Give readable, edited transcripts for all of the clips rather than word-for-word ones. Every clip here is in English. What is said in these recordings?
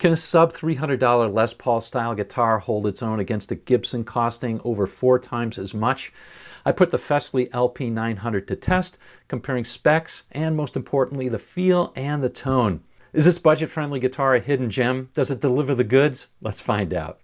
Can a sub $300 Les Paul style guitar hold its own against a Gibson costing over 4 times as much? I put the Fesley LP900 to test, comparing specs and, most importantly, the feel and the tone. Is this budget-friendly guitar a hidden gem? Does it deliver the goods? Let's find out.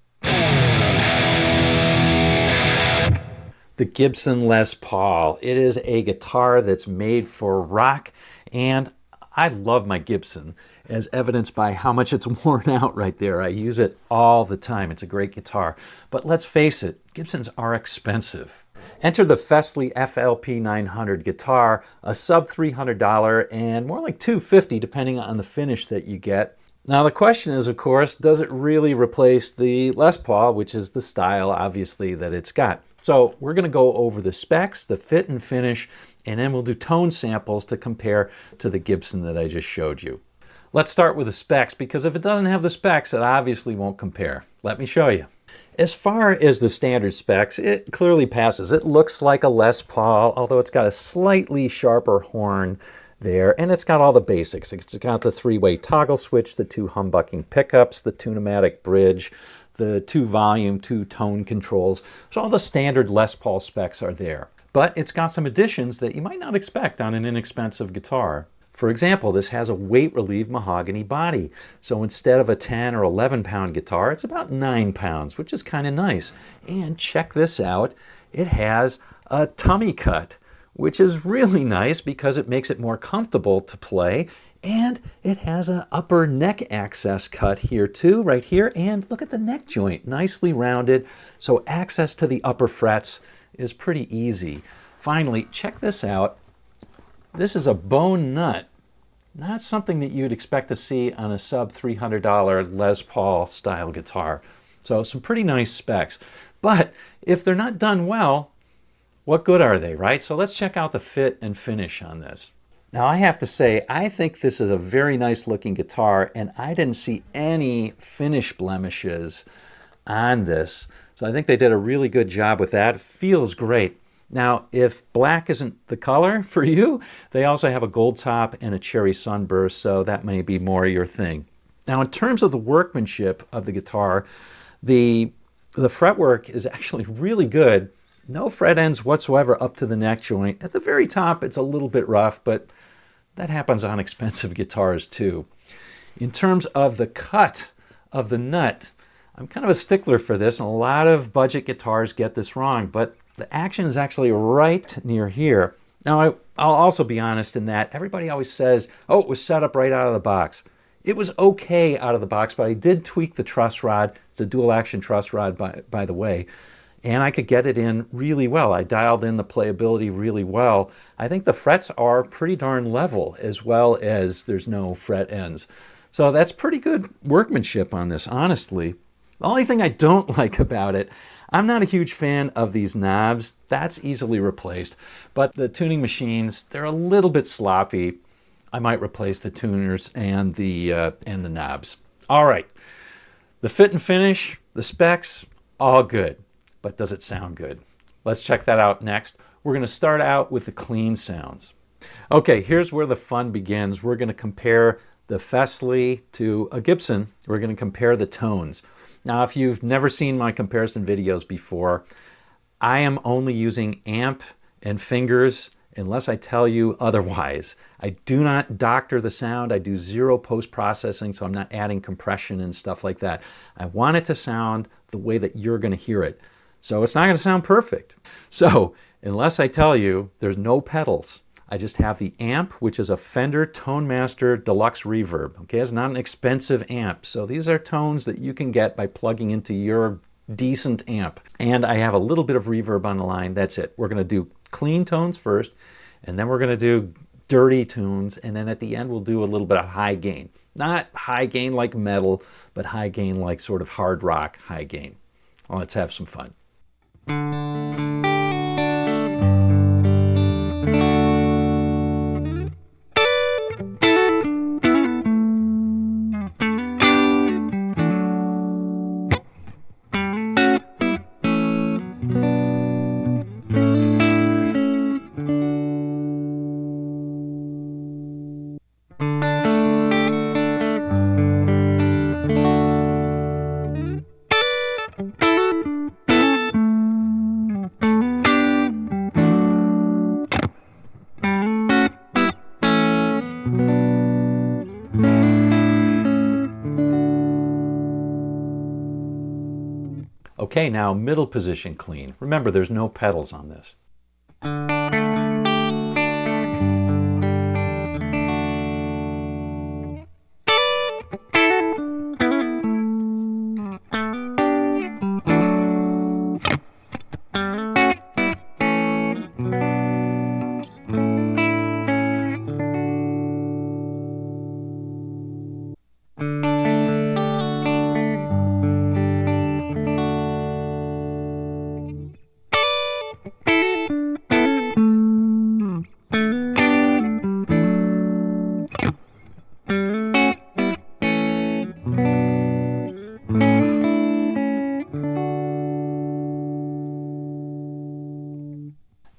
The Gibson Les Paul. It is a guitar that's made for rock, and I love my Gibson, as evidenced by how much it's worn out right there. I use it all the time. It's a great guitar. But let's face it, Gibsons are expensive. Enter the Fesley FLP900 guitar, a sub $300 and more like $250 depending on the finish that you get. Now the question is, of course, does it really replace the Les Paul, which is the style, obviously, that it's got? So we're going to go over the specs, the fit and finish, and then we'll do tone samples to compare to the Gibson that I just showed you. Let's start with the specs, because if it doesn't have the specs, it obviously won't compare. Let me show you. As far as the standard specs, it clearly passes. It looks like a Les Paul, although it's got a slightly sharper horn there, and it's got all the basics. It's got the 3-way toggle switch, the 2 humbucking pickups, the Tune-o-matic bridge, the 2 volume, 2 tone controls. So all the standard Les Paul specs are there. But it's got some additions that you might not expect on an inexpensive guitar. For example, this has a weight-relieved mahogany body. So instead of a 10 or 11 pound guitar, it's about 9 pounds, which is kind of nice. And check this out, it has a tummy cut, which is really nice because it makes it more comfortable to play. And it has an upper neck access cut here too, right here. And look at the neck joint, nicely rounded. So access to the upper frets is pretty easy. Finally, check this out. This is a bone nut. Not something that you'd expect to see on a sub $300 Les Paul style guitar. So some pretty nice specs. But if they're not done well, what good are they, right? So let's check out the fit and finish on this. Now I have to say, I think this is a very nice looking guitar, and I didn't see any finish blemishes on this. So I think they did a really good job with that. It feels great. Now, if black isn't the color for you, they also have a gold top and a cherry sunburst, so that may be more your thing. Now, in terms of the workmanship of the guitar, the fretwork is actually really good. No fret ends whatsoever up to the neck joint. At the very top, it's a little bit rough, but that happens on expensive guitars too. In terms of the cut of the nut, I'm kind of a stickler for this, and a lot of budget guitars get this wrong, but the action is actually right near here. Now, I'll also be honest in that everybody always says, oh, it was set up right out of the box. It was okay out of the box, but I did tweak the truss rod. It's a dual action truss rod, by the way, and I could get it in really well. I dialed in the playability really well. I think the frets are pretty darn level, as well as there's no fret ends. So that's pretty good workmanship on this, honestly. The only thing I don't like about it, I'm not a huge fan of these knobs. That's easily replaced. But the tuning machines, they're a little bit sloppy. I might replace the tuners and the knobs. All right, the fit and finish, the specs, all good. But does it sound good? Let's check that out next. We're going to start out with the clean sounds. Okay, here's where the fun begins. We're going to compare the Fesley to a Gibson. We're going to compare the tones. Now, if you've never seen my comparison videos before, I am only using amp and fingers unless I tell you otherwise. I do not doctor the sound. I do zero post-processing, so I'm not adding compression and stuff like that. I want it to sound the way that you're going to hear it. So it's not going to sound perfect. So unless I tell you, there's no pedals. I just have the amp, which is a Fender Tone Master Deluxe Reverb. Okay, it's not an expensive amp. So these are tones that you can get by plugging into your decent amp. And I have a little bit of reverb on the line. That's it. We're going to do clean tones first, and then we're going to do dirty tunes, and then at the end we'll do a little bit of high gain. Not high gain like metal, but high gain like sort of hard rock high gain. Well, let's have some fun. Okay, now middle position clean. Remember, there's no pedals on this.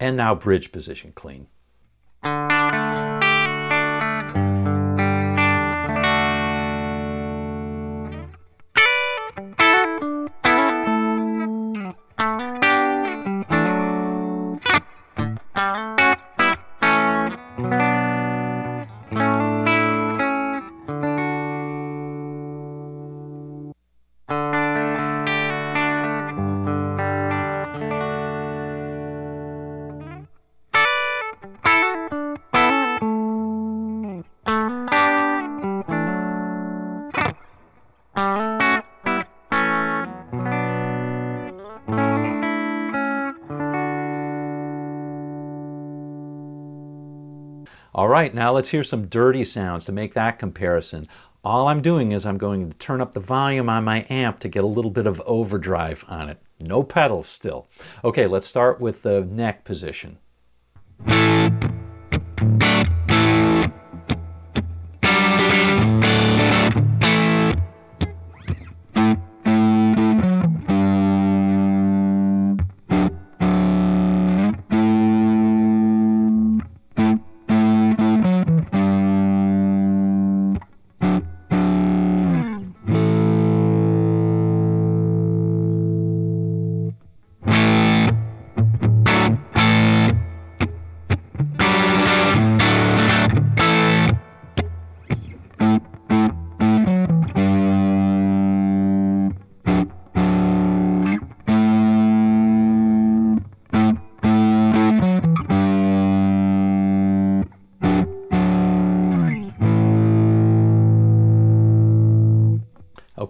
And now bridge position clean. All right, now let's hear some dirty sounds to make that comparison. All I'm doing is I'm going to turn up the volume on my amp to get a little bit of overdrive on it. No pedals still. Okay, let's start with the neck position.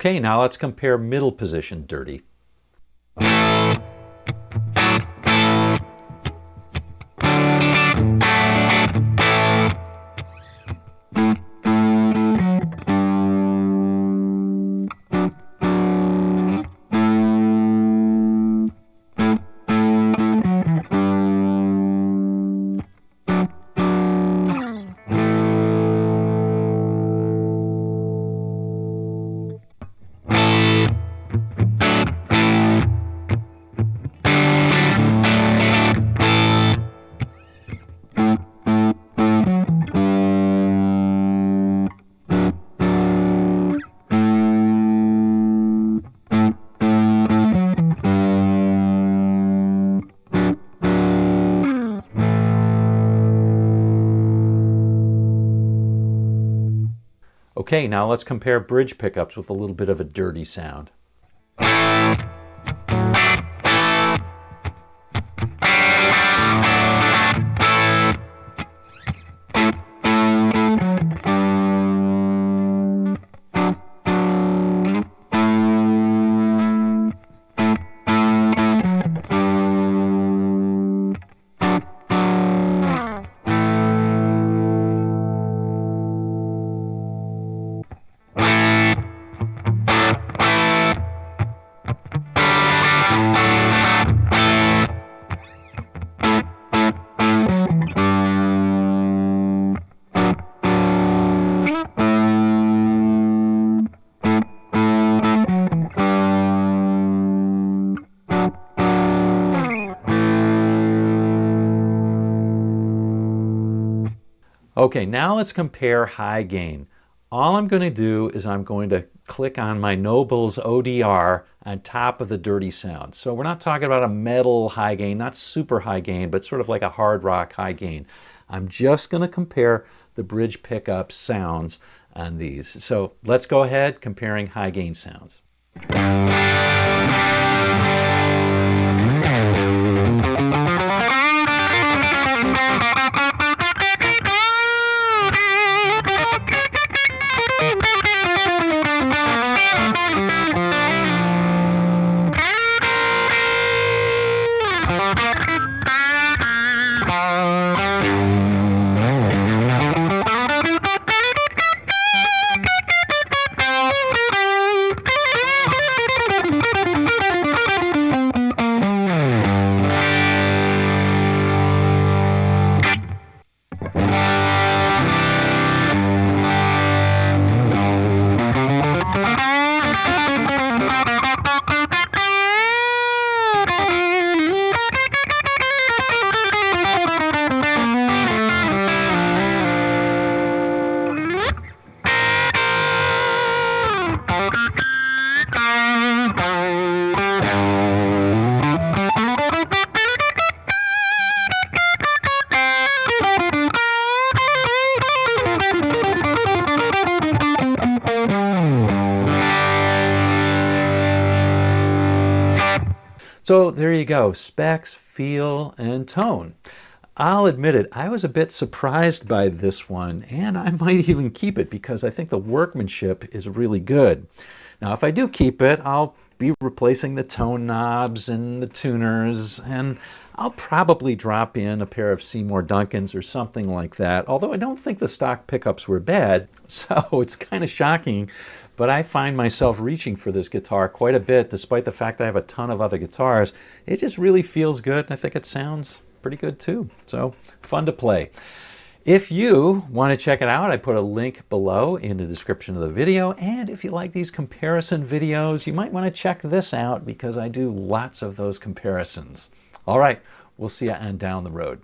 Okay, now let's compare middle position dirty. Okay, now let's compare bridge pickups with a little bit of a dirty sound. Okay, now let's compare high gain. All I'm going to do is I'm going to click on my Nobels ODR on top of the dirty sound. So we're not talking about a metal high gain, not super high gain, but sort of like a hard rock high gain. I'm just going to compare the bridge pickup sounds on these. So let's go ahead comparing high gain sounds. So there you go, specs, feel, and tone. I'll admit it, I was a bit surprised by this one, and I might even keep it because I think the workmanship is really good. Now, if I do keep it, I'll be replacing the tone knobs and the tuners, and I'll probably drop in a pair of Seymour Duncans or something like that, although I don't think the stock pickups were bad, so it's kind of shocking. But I find myself reaching for this guitar quite a bit, despite the fact that I have a ton of other guitars. It just really feels good, and I think it sounds pretty good too. So fun to play. If you want to check it out, I put a link below in the description of the video. And if you like these comparison videos, you might want to check this out because I do lots of those comparisons. All right, we'll see you on down the road.